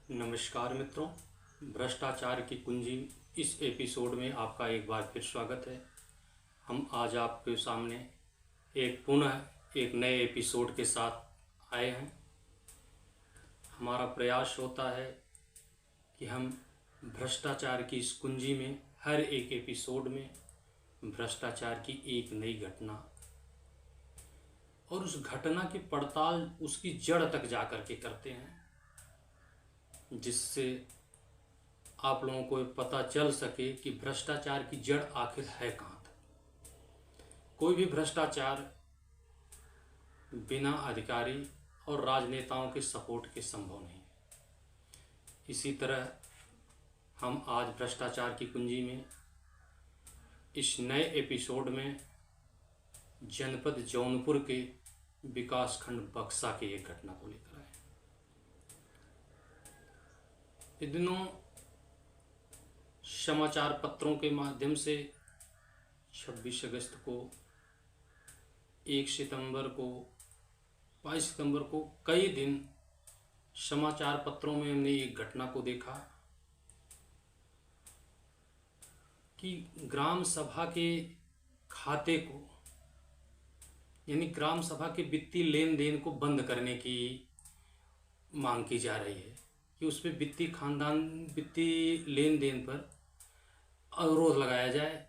नमस्कार मित्रों, भ्रष्टाचार की कुंजी इस एपिसोड में आपका एक बार फिर स्वागत है। हम आज आपके सामने एक नए एपिसोड के साथ आए हैं। हमारा प्रयास होता है कि हम भ्रष्टाचार की इस कुंजी में हर एक एपिसोड में भ्रष्टाचार की एक नई घटना और उस घटना की पड़ताल उसकी जड़ तक जा कर के करते हैं, जिससे आप लोगों को पता चल सके कि भ्रष्टाचार की जड़ आखिर है कहाँ तक। कोई भी भ्रष्टाचार बिना अधिकारी और राजनेताओं के सपोर्ट के संभव नहीं है। इसी तरह हम आज भ्रष्टाचार की कुंजी में इस नए एपिसोड में जनपद जौनपुर के विकासखंड बक्सा के एक घटना को लेकर आए। इस दिनों समाचार पत्रों के माध्यम से 26 अगस्त को, 1 सितंबर को, 22 सितंबर को कई दिन समाचार पत्रों में हमने एक घटना को देखा कि ग्राम सभा के खाते को, यानी ग्राम सभा के वित्तीय लेन देन को बंद करने की मांग की जा रही है कि उसमें वित्तीय लेन देन पर अवरोध लगाया जाए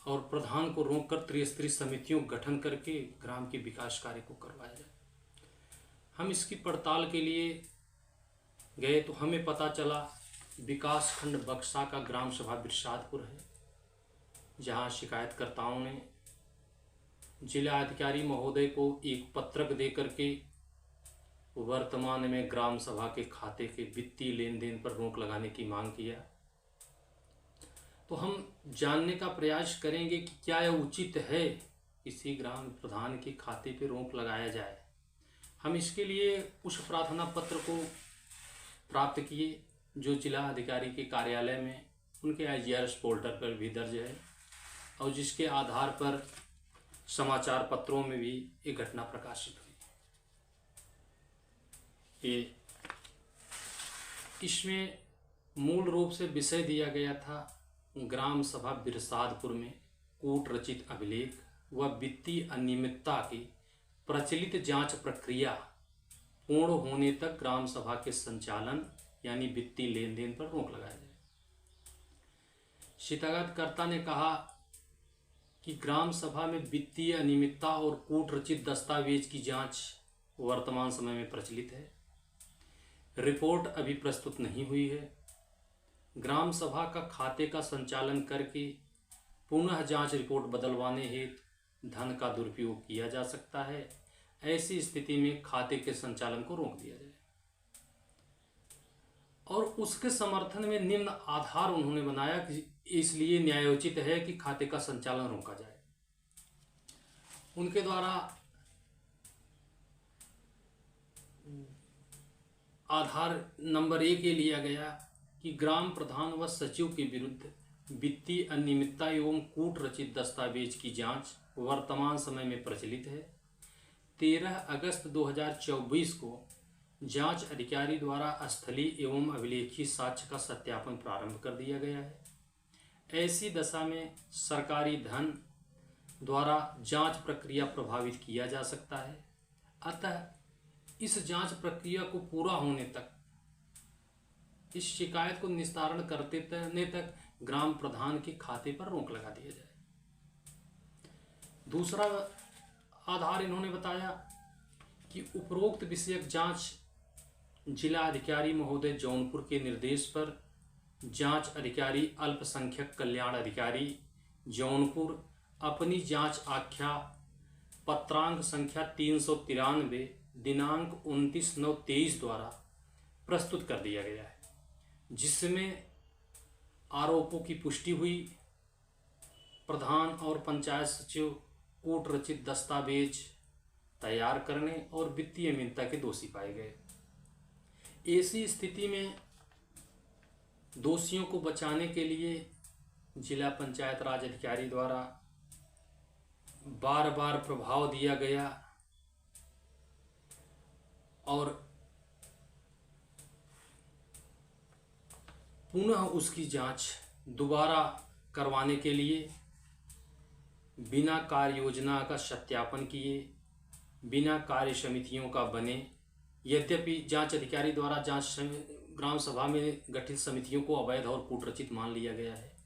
और प्रधान को रोककर त्रिस्तरीय समितियों गठन करके ग्राम के विकास कार्य को करवाया जाए। हम इसकी पड़ताल के लिए गए तो हमें पता चला विकासखंड बक्सा का ग्राम सभा बिरसादपुर है, जहां शिकायतकर्ताओं ने जिला अधिकारी महोदय को एक पत्रक दे करके वर्तमान में ग्राम सभा के खाते के वित्तीय लेन देन पर रोक लगाने की मांग किया। तो हम जानने का प्रयास करेंगे कि क्या यह उचित है किसी ग्राम प्रधान के खाते पर रोक लगाया जाए। हम इसके लिए उस प्रार्थना पत्र को प्राप्त किए जो जिला अधिकारी के कार्यालय में उनके IGRS पोर्टल पर भी दर्ज है और जिसके आधार पर समाचार पत्रों में भी ये घटना प्रकाशित हुई। इसमें मूल रूप से विषय दिया गया था ग्राम सभा बिरसादपुर में कूट रचित अभिलेख व वित्तीय अनियमितता की प्रचलित जांच प्रक्रिया पूर्ण होने तक ग्राम सभा के संचालन यानी वित्तीय लेन देन पर रोक लगाया जाए। शिकायतकर्ता ने कहा कि ग्राम सभा में वित्तीय अनियमितता और कूट रचित दस्तावेज की जांच वर्तमान समय में प्रचलित है। रिपोर्ट अभी प्रस्तुत नहीं हुई है। ग्राम सभा का खाते का संचालन करके पुनः जांच रिपोर्ट बदलवाने हेतु धन का दुरुपयोग किया जा सकता है। ऐसी स्थिति में खाते के संचालन को रोक दिया जाए और उसके समर्थन में निम्न आधार उन्होंने बनाया कि इसलिए न्यायोचित है कि खाते का संचालन रोका जाए। उनके द्वारा आधार नंबर 1 ये लिया गया कि ग्राम प्रधान व सचिव के विरुद्ध वित्तीय अनियमितता एवं कूट रचित दस्तावेज की जांच वर्तमान समय में प्रचलित है। 13 अगस्त 2024 को जांच अधिकारी द्वारा स्थलीय एवं अभिलेखीय साक्ष्य का सत्यापन प्रारंभ कर दिया गया है। ऐसी दशा में सरकारी धन द्वारा जांच प्रक्रिया प्रभावित किया जा सकता है। अतः इस जांच प्रक्रिया को पूरा होने तक, इस शिकायत को निस्तारण करते तक ग्राम प्रधान के खाते पर रोक लगा दिया जाए। दूसरा आधार इन्होंने बताया कि उपरोक्त विषयक जांच जिला अधिकारी महोदय जौनपुर के निर्देश पर जांच अधिकारी अल्पसंख्यक कल्याण अधिकारी जौनपुर अपनी जांच आख्या पत्रांक संख्या 393 दिनांक 29/9/23 द्वारा प्रस्तुत कर दिया गया है, जिसमें आरोपों की पुष्टि हुई। प्रधान और पंचायत सचिव कूट रचित दस्तावेज तैयार करने और वित्तीय अनियमितता के दोषी पाए गए। ऐसी स्थिति में दोषियों को बचाने के लिए जिला पंचायत राज अधिकारी द्वारा बार बार प्रभाव दिया गया और पुनः उसकी जांच दोबारा करवाने के लिए बिना कार्य योजना का सत्यापन किए, बिना कार्य समितियों का बने, यद्यपि जांच अधिकारी द्वारा ग्राम सभा में गठित समितियों को अवैध और कूटरचित मान लिया गया है,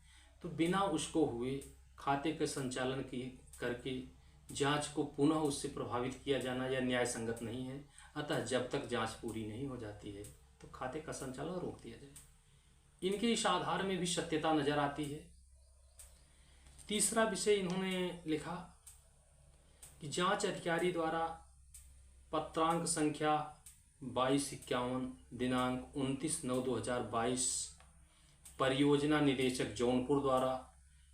तो बिना उसको हुए खाते के संचालन की करके जांच को पुनः उससे प्रभावित किया जाना यह न्याय संगत नहीं है। अतः जब तक जांच पूरी नहीं हो जाती है तो खाते का संचालन रोक दिया जाए। इनके इस आधार में भी सत्यता नजर आती है। तीसरा विषय इन्होंने लिखा कि जांच अधिकारी द्वारा पत्रांक संख्या 2251 दिनांक 29/9/2022 परियोजना निदेशक जौनपुर द्वारा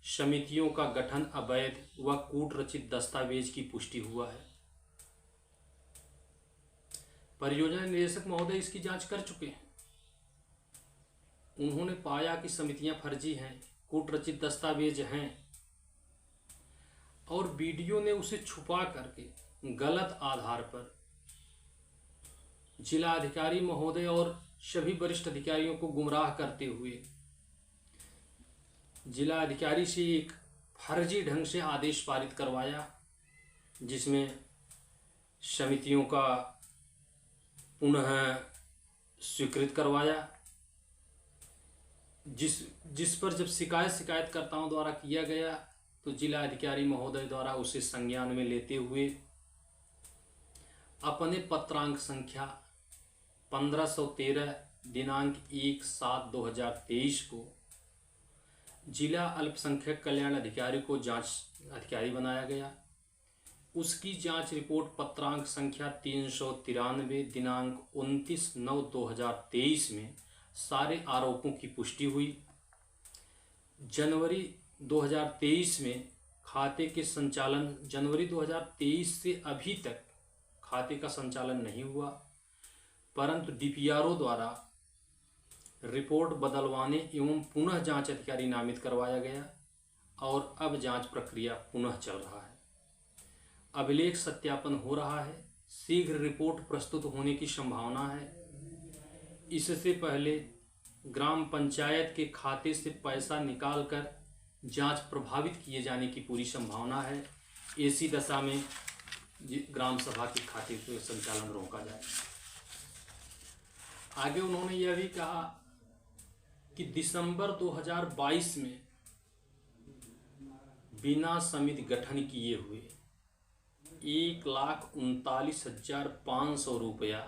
समितियों का गठन अवैध व कूटरचित दस्तावेज की पुष्टि हुआ है। परियोजना निदेशक महोदय इसकी जांच कर चुके हैं। उन्होंने पाया कि समितियां फर्जी हैं, कूटरचित दस्तावेज हैं और बीडीओ ने उसे छुपा करके गलत आधार पर जिला अधिकारी महोदय और सभी वरिष्ठ अधिकारियों को गुमराह करते हुए जिला अधिकारी से एक फर्जी ढंग से आदेश पारित करवाया, जिसमें समितियों का पुनः स्वीकृत करवाया, जिस पर जब शिकायतकर्ताओं द्वारा किया गया तो जिला अधिकारी महोदय द्वारा उसे संज्ञान में लेते हुए अपने पत्रांक संख्या 1513 दिनांक 1/7/2023 को जिला अल्पसंख्यक कल्याण अधिकारी को जांच अधिकारी बनाया गया। उसकी जांच रिपोर्ट पत्रांक संख्या 393 दिनांक 29/9/2023 में सारे आरोपों की पुष्टि हुई। जनवरी 2023 में खाते के संचालन जनवरी 2023 से अभी तक खाते का संचालन नहीं हुआ, परंतु डीपीआरओ द्वारा रिपोर्ट बदलवाने एवं पुनः जांच अधिकारी नामित करवाया गया और अब जांच प्रक्रिया पुनः चल रहा है। अभिलेख सत्यापन हो रहा है। शीघ्र रिपोर्ट प्रस्तुत होने की संभावना है। इससे पहले ग्राम पंचायत के खाते से पैसा निकालकर जांच प्रभावित किए जाने की पूरी संभावना है। ऐसी दशा में ग्राम सभा के खाते का संचालन रोका जाए। आगे उन्होंने यह भी कहा कि दिसंबर 2022 में बिना समिति गठन किए हुए 1,39,500 रुपया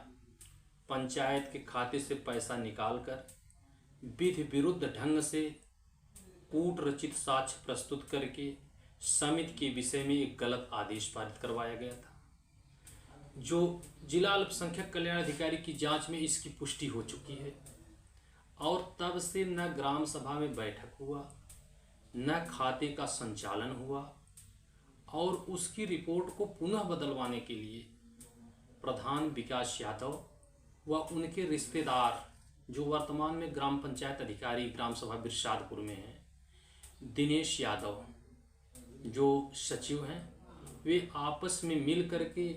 पंचायत के खाते से पैसा निकालकर विधि विरुद्ध ढंग से कूटरचित साक्ष्य प्रस्तुत करके समिति के विषय में एक गलत आदेश पारित करवाया गया था, जो जिला अल्पसंख्यक कल्याण अधिकारी की जांच में इसकी पुष्टि हो चुकी है। और तब से न ग्राम सभा में बैठक हुआ, न खाते का संचालन हुआ और उसकी रिपोर्ट को पुनः बदलवाने के लिए प्रधान विकास यादव व उनके रिश्तेदार जो वर्तमान में ग्राम पंचायत अधिकारी ग्राम सभा बिरसादपुर में हैं, दिनेश यादव जो सचिव हैं, वे आपस में मिल करके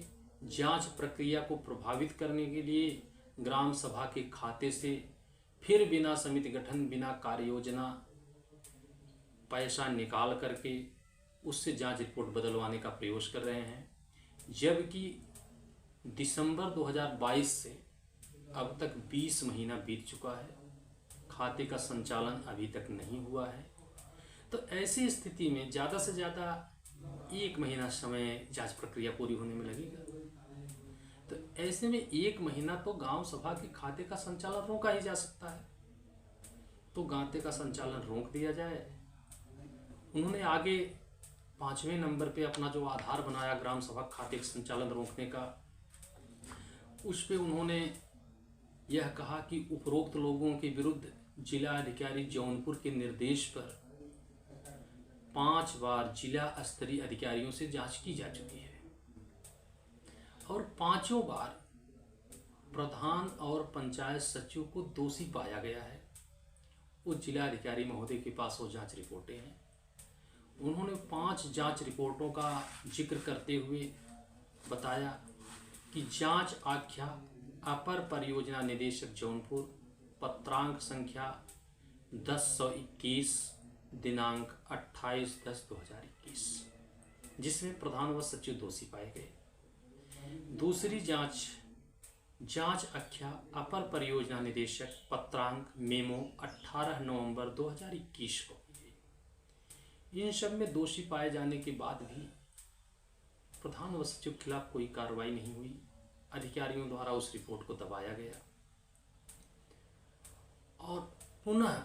जांच प्रक्रिया को प्रभावित करने के लिए ग्राम सभा के खाते से फिर बिना समिति गठन बिना कार्य योजना पैसा निकाल करके उससे जांच रिपोर्ट बदलवाने का प्रयास कर रहे हैं। जबकि दिसंबर 2022 से अब तक 20 महीना बीत चुका है, खाते का संचालन अभी तक नहीं हुआ है। तो ऐसी स्थिति में ज़्यादा से ज़्यादा 1 महीना समय जांच प्रक्रिया पूरी होने में लगेगा। तो ऐसे में 1 महीना तो गांव सभा के खाते का संचालन रोका ही जा सकता है, तो खाते का संचालन रोक दिया जाए। उन्होंने आगे 5वें नंबर पे अपना जो आधार बनाया ग्राम सभा खाते के संचालन रोकने का, उस पे उन्होंने यह कहा कि उपरोक्त लोगों के विरुद्ध जिला अधिकारी जौनपुर के निर्देश पर 5 बार जिला स्तरीय अधिकारियों से जांच की जा चुकी है और 5 बार प्रधान और पंचायत सचिव को दोषी पाया गया है। वो जिला अधिकारी महोदय के पास वो जांच रिपोर्टें हैं। उन्होंने 5 जांच रिपोर्टों का जिक्र करते हुए बताया कि जांच आख्या अपर परियोजना निदेशक जौनपुर पत्रांक संख्या 1021 दिनांक 28/10/2021, जिसमें प्रधान व सचिव दोषी पाए गए। दूसरी जांच आख्या अपर परियोजना निदेशक पत्रांक मेमो 18 नवंबर 2021 को की गई। इन सब में दोषी पाए जाने के बाद भी प्रधान व सचिव के खिलाफ कोई कार्रवाई नहीं हुई। अधिकारियों द्वारा उस रिपोर्ट को दबाया गया और पुनः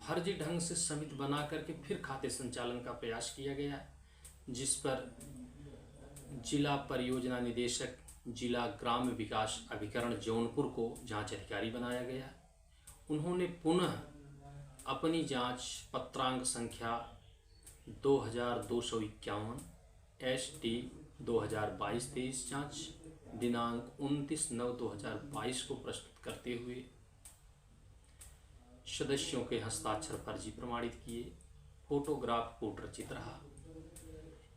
फर्जी ढंग से समिति बना करके फिर खाते संचालन का प्रयास किया गया, जिस पर जिला परियोजना निदेशक जिला ग्राम विकास अभिकरण जौनपुर को जांच अधिकारी बनाया गया। उन्होंने पुनः अपनी जांच पत्रांक संख्या 2251 ST 2022-23 जांच दिनांक 29/9/2022 को प्रस्तुत करते हुए सदस्यों के हस्ताक्षर फर्जी प्रमाणित किए। फोटोग्राफ कोड रचित रहा।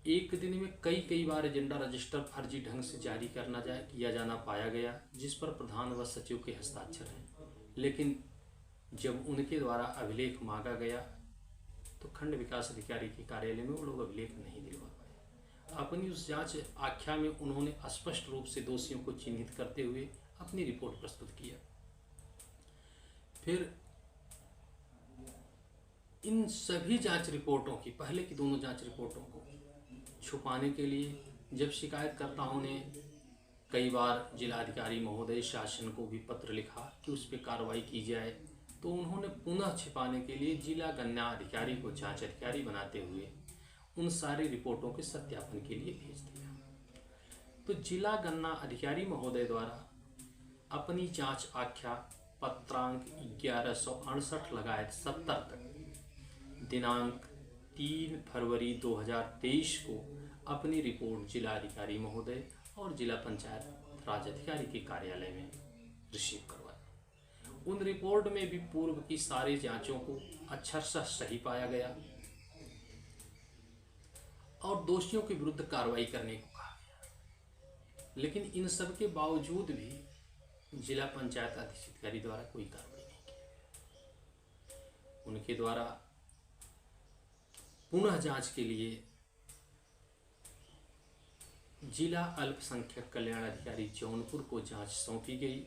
एक दिन में कई बार एजेंडा रजिस्टर फर्जी ढंग से जारी किया जाना पाया गया, जिस पर प्रधान व सचिव के हस्ताक्षर हैं, लेकिन जब उनके द्वारा अभिलेख मांगा गया तो खंड विकास अधिकारी के कार्यालय में वो लोग अभिलेख नहीं दिलवा पाए। अपनी उस जांच आख्या में उन्होंने स्पष्ट रूप से दोषियों को चिन्हित करते हुए अपनी रिपोर्ट प्रस्तुत किया। फिर इन सभी जांच रिपोर्टों की, पहले की दोनों जांच रिपोर्टों को छुपाने के लिए जब शिकायतकर्ताओं ने कई बार जिलाधिकारी महोदय शासन को भी पत्र लिखा कि उस पर कार्रवाई की जाए, तो उन्होंने पुनः छिपाने के लिए जिला गन्ना अधिकारी को जांच अधिकारी बनाते हुए उन सारी रिपोर्टों के सत्यापन के लिए भेज दिया। तो जिला गन्ना अधिकारी महोदय द्वारा अपनी जांच आख्या पत्रांक 1168 लगायत 70 तक दिनांक 3 फरवरी 2023 को अपनी रिपोर्ट जिला अधिकारी महोदय और जिला पंचायत राज अधिकारी के कार्यालय में रिसीव करवाई। उन रिपोर्ट में भी पूर्व की सारी जांचों को अक्षरशः सही पाया गया और दोषियों के विरुद्ध कार्रवाई करने को कहा गया, लेकिन इन सब के बावजूद भी जिला पंचायत अधिकारी द्वारा कोई कार्रवाई नहीं की गई। उनके द्वारा पुनः जांच के लिए जिला अल्पसंख्यक कल्याण अधिकारी जौनपुर को जांच सौंपी गई।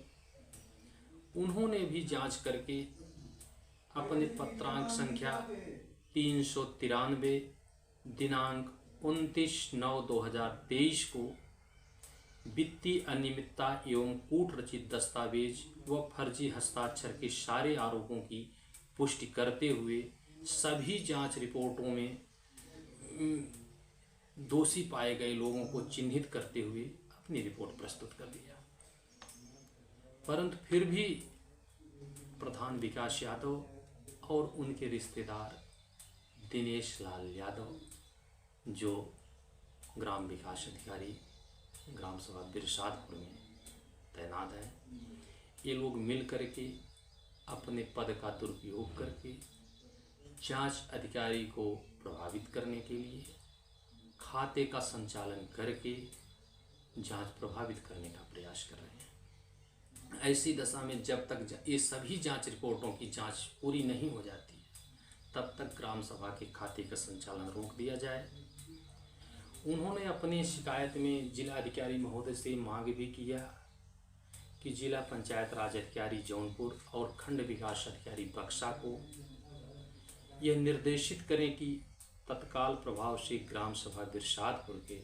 उन्होंने भी जांच करके अपने पत्रांक संख्या 393 दिनांक 29/9/2023 को वित्तीय अनियमितता एवं कूट रचित दस्तावेज व फर्जी हस्ताक्षर के सारे आरोपों की पुष्टि करते हुए सभी जांच रिपोर्टों में दोषी पाए गए लोगों को चिन्हित करते हुए अपनी रिपोर्ट प्रस्तुत कर दिया। परंतु फिर भी प्रधान विकास यादव और उनके रिश्तेदार दिनेश लाल यादव, जो ग्राम विकास अधिकारी ग्राम सभा बिरसातपुर में तैनात हैं, ये लोग मिल करके अपने पद का दुरुपयोग करके जांच अधिकारी को प्रभावित करने के लिए खाते का संचालन करके जांच प्रभावित करने का प्रयास कर रहे हैं। ऐसी दशा में जब तक ये सभी जांच रिपोर्टों की जांच पूरी नहीं हो जाती है, तब तक ग्राम सभा के खाते का संचालन रोक दिया जाए। उन्होंने अपनी शिकायत में जिला अधिकारी महोदय से मांग भी किया कि जिला पंचायत राज अधिकारी जौनपुर और खंड विकास अधिकारी बक्सा को यह निर्देशित करें कि तत्काल प्रभाव से ग्राम सभा बिरसातपुर के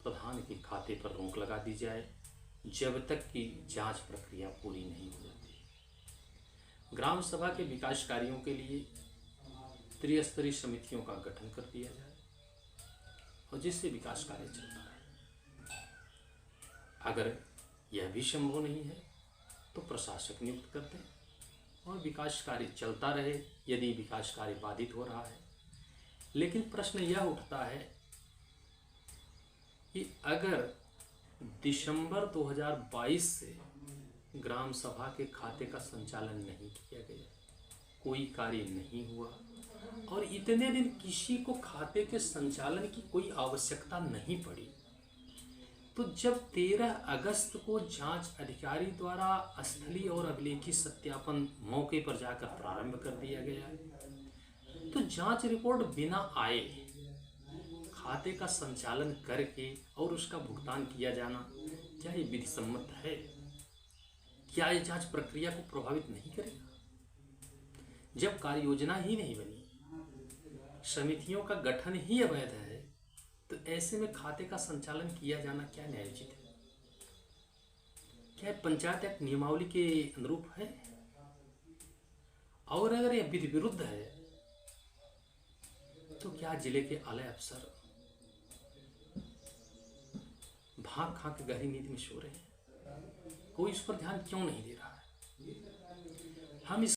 प्रधान के खाते पर रोक लगा दी जाए जब तक कि जांच प्रक्रिया पूरी नहीं हो जाती। ग्राम सभा के विकास कार्यों के लिए त्रिस्तरीय समितियों का गठन कर दिया जाए और जिससे विकास कार्य चलता है। अगर यह भी संभव नहीं है तो प्रशासक नियुक्त कर दें और विकास कार्य चलता रहे यदि विकास कार्य बाधित हो रहा है। लेकिन प्रश्न यह उठता है कि अगर दिसंबर 2022 से ग्राम सभा के खाते का संचालन नहीं किया गया, कोई कार्य नहीं हुआ और इतने दिन किसी को खाते के संचालन की कोई आवश्यकता नहीं पड़ी, तो जब 13 अगस्त को जांच अधिकारी द्वारा स्थलीय और अभिलेखी सत्यापन मौके पर जाकर प्रारंभ कर दिया गया, तो जांच रिपोर्ट बिना आए खाते का संचालन करके और उसका भुगतान किया जाना क्या ये विधि सम्मत है? क्या ये जांच प्रक्रिया को प्रभावित नहीं करेगा? जब कार्य योजना ही नहीं बनी, समितियों का गठन ही अवैध है, तो ऐसे में खाते का संचालन किया जाना क्या न्यायोचित है? क्या पंचायत एक्ट नियमावली के अनुरूप है? और अगर यह विधि विरुद्ध है तो क्या जिले के आला अफसर भाग खा के गहरी नींद में सो रहे हैं? कोई इस पर ध्यान क्यों नहीं दे रहा है? हम इस